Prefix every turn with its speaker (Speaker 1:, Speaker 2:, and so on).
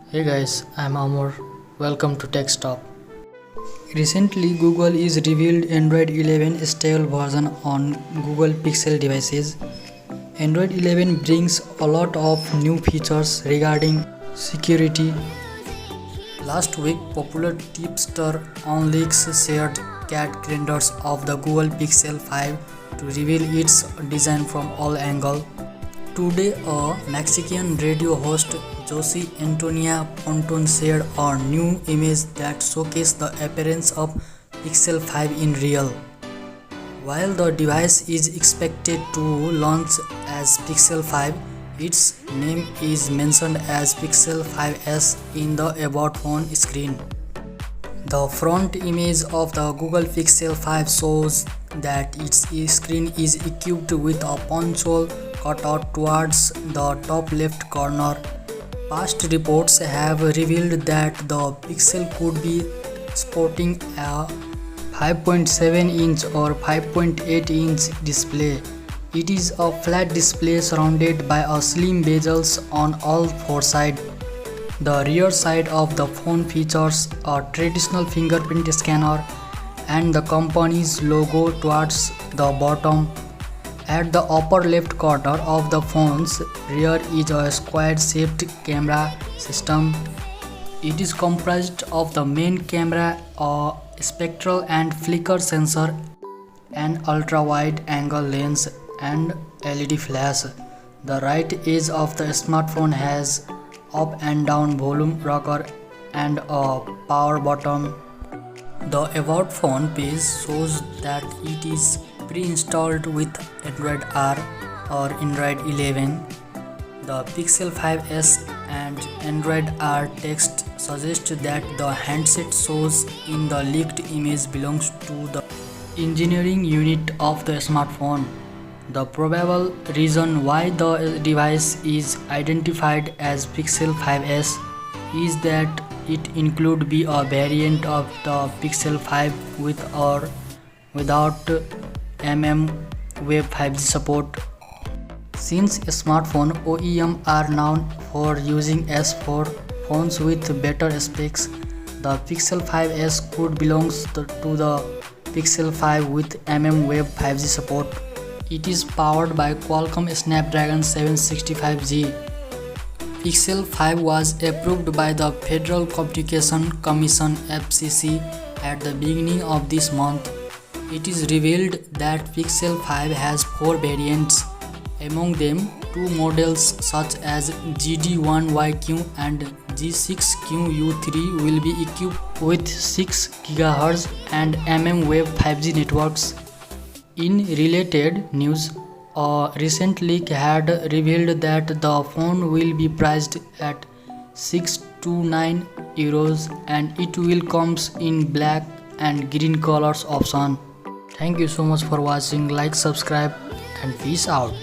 Speaker 1: Hey guys, I'm Amor. Welcome to TechStop. Recently, Google is revealed Android 11 stable version on Google Pixel devices. Android 11 brings a lot of new features regarding security. Last week, popular tipster OnLeaks shared cat renders of the Google Pixel 5 to reveal its design from all angles. Today, a Mexican radio host, Josie Antonia Ponton, shared a new image that showcased the appearance of Pixel 5 in real. While the device is expected to launch as Pixel 5, its name is mentioned as Pixel 5S in the About phone screen. The front image of the Google Pixel 5 shows that its screen is equipped with a punch hole cut out towards the top left corner. Past reports have revealed that the Pixel could be sporting a 5.7-inch or 5.8-inch display. It is a flat display surrounded by a slim bezels on all four sides. The rear side of the phone features a traditional fingerprint scanner and the company's logo towards the bottom. At the upper left corner of the phone's rear is a square-shaped camera system. It is comprised of the main camera, a spectral and flicker sensor, an ultra-wide angle lens, and LED flash. The right edge of the smartphone has up and down volume rocker and a power button. The About phone page shows that it is pre-installed with Android R or Android 11. The Pixel 5S and Android R text suggests that the handset shows in the leaked image belongs to the engineering unit of the smartphone. The probable reason why the device is identified as Pixel 5S is that it could be a variant of the Pixel 5 with or without Web 5G support. Since smartphone OEM are known for using S4 phones with better specs, the Pixel 5S could belong to the Pixel 5 with Web 5G support. It is powered by Qualcomm Snapdragon 765G. Pixel 5 was approved by the Federal Communication Commission (FCC) at the beginning of this month. It is revealed that Pixel 5 has 4 variants. Among them, 2 models such as GD1YQ and G6QU3 will be equipped with 6 GHz and Web 5G networks. In related news, a recent leak had revealed that the phone will be priced at €6 to €9 and it will comes in black and green colors option. Thank you so much for watching. Like, subscribe and peace out.